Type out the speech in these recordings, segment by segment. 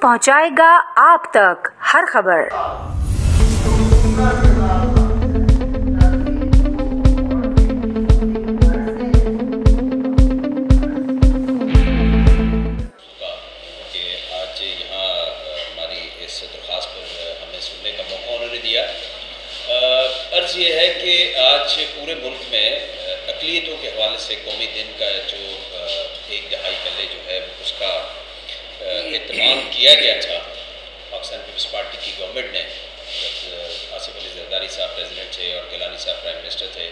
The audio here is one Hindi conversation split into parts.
पहुंचाएगा आप तक हर खबर। अर्ज़ ये है कि आज पूरे मुल्क में अक़लियतों के हवाले से कौमी दिन का जो एक दहाई पहले जो है उसका एहतमाम किया गया था। पाकिस्तान पीपल्स पार्टी की गवर्नमेंट ने, जब आसिफ अली ज़रदारी साहब प्रेसिडेंट थे और गिलानी साहब प्राइम मिनिस्टर थे,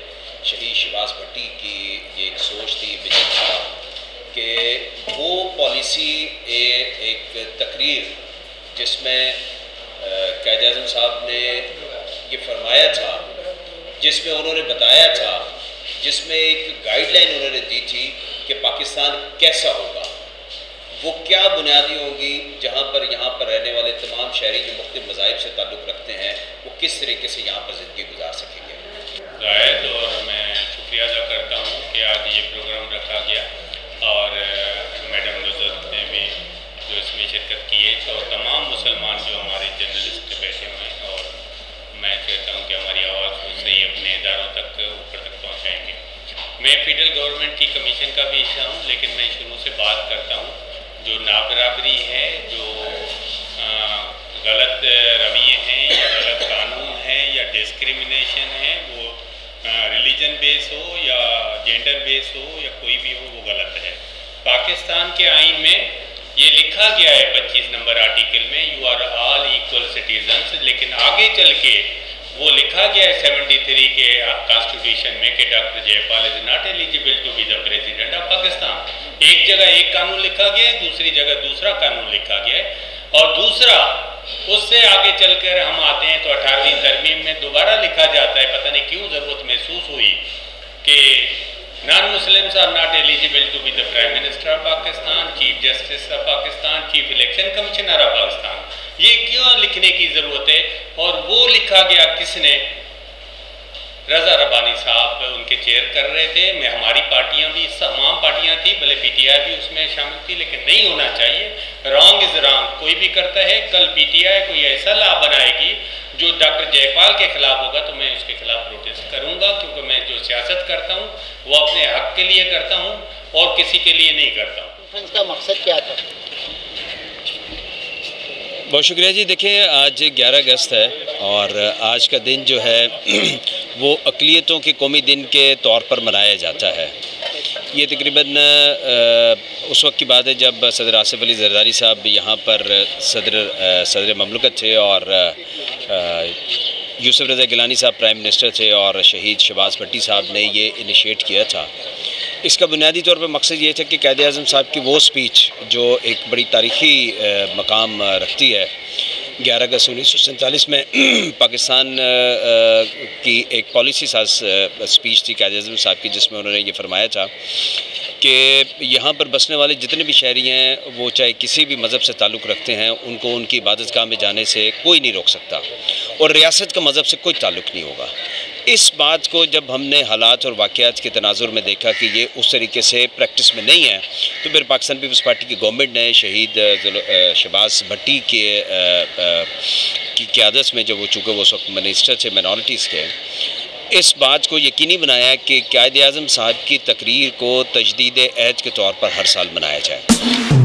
शहीद शहबाज भट्टी की ये एक सोच थी, विजन था कि वो पॉलिसी एक तकरीर जिसमें कायद-ए-आज़म साहब ने ये फरमाया था, जिसमें उन्होंने बताया था, जिसमें एक गाइडलाइन उन्होंने दी थी कि पाकिस्तान कैसा होगा, वो क्या बुनियादी होगी, जहाँ पर यहाँ पर रहने वाले तमाम शहरी जो मुख्तलिफ मज़ाहिब से ताल्लुक़ रखते हैं वो किस तरीके से यहाँ पर ज़िंदगी गुजार सकेंगे। जायद और मैं शुक्रिया अदा करता हूँ कि आज ये प्रोग्राम रखा गया और मैडम नुज़रत ने भी जो इसमें शिरकत की है और तमाम मुसलमान जो हमारे जर्नलिस्ट बैठे हुए हैं, और मैं कहता हूँ कि हमारी आवाज़ को सही अपने इदारों तक ऊपर तक पहुँचाएँगे। मैं फेडरल गवर्नमेंट की कमीशन का भी हिस्सा हूँ, लेकिन मैं शुरू से बात करता हूँ जो नाबराबरी है, जो गलत रवैये हैं या गलत कानून है या डिस्क्रिमिनेशन है, वो रिलीजन बेस हो या जेंडर बेस हो या कोई भी हो, वो गलत है। पाकिस्तान के आइन में ये लिखा गया है 25 नंबर आर्टिकल में, you are all equal citizens, लेकिन आगे चल के वो लिखा गया है 73 के कॉन्स्टिट्यूशन में कि doctor Jaipal is not eligible to be the president of Pakistan. एक जगह एक कानून लिखा गया है, दूसरी जगह दूसरा कानून लिखा गया है, और दूसरा उससे आगे चलकर हम आते हैं तो 18वीं तरमीम में दोबारा लिखा जाता है, पता नहीं क्यों ज़रूरत महसूस हुई कि non Muslims are not eligible to be the prime minister of Pakistan, chief justice of Pakistan, chief election commissioner of Pakistan. ये क्यों लिखने की ज़रूरत है? और वो लिखा गया किसने? रज़ा रब्बानी साहब उनके चेयर कर रहे थे। मैं हमारी पार्टियां भी, तमाम पार्टियां थी, भले पीटीआई भी उसमें शामिल थी, लेकिन नहीं होना चाहिए। रॉन्ग इज़ रॉन्ग, कोई भी करता है। कल पीटीआई कोई ऐसा लॉ बनाएगी जो डॉक्टर जयपाल के खिलाफ होगा तो मैं उसके खिलाफ प्रोटेस्ट करूंगा, क्योंकि मैं जो सियासत करता हूं वो अपने हक के लिए करता हूं और किसी के लिए नहीं करता हूं। इसका मकसद क्या था? बहुत शुक्रिया जी। देखिए, आज 11 अगस्त है और आज का दिन जो है वो अक़लियतों के कौमी दिन के तौर पर मनाया जाता है। ये तकरीबन उस वक्त की बात है जब सदर आसिफ अली ज़रदारी साहब यहाँ पर सदर ममलकत थे और यूसुफ रज़ा गिलानी साहब प्राइम मिनिस्टर थे और शहीद शहबाज भट्टी साहब ने ये इनिशिएट किया था। इसका बुनियादी तौर पर मकसद ये था कि कायद-ए-आज़म साहब की वो स्पीच जो एक बड़ी तारीख़ी मकाम रखती है, 11 अगस्त 1947 में पाकिस्तान की एक पॉलिसी साज स्पीच थी कायद-ए-आज़म साहब की, जिसमें उन्होंने ये फरमाया था कि यहाँ पर बसने वाले जितने भी शहरी हैं वो चाहे किसी भी मज़हब से ताल्लुक़ रखते हैं, उनको उनकी इबादतगाह में जाने से कोई नहीं रोक सकता और रियासत का मज़हब से कोई ताल्लुक़ नहीं होगा। इस बात को जब हमने हालात और वाक़यात के तनाजुर में देखा कि ये उस तरीके से प्रैक्टिस में नहीं है, तो फिर पाकिस्तान पीपल्स पार्टी की गवर्नमेंट ने शहीद शहबाज भट्टी की क़यादत में, जब वो चूँकि वो उस वक्त मिनिस्टर थे माइनॉरिटीज़ के, इस बात को यकीनी बनाया कि कायद-ए-आज़म साहब की तकरीर को तजदीद अहद के तौर पर हर साल मनाया जाए।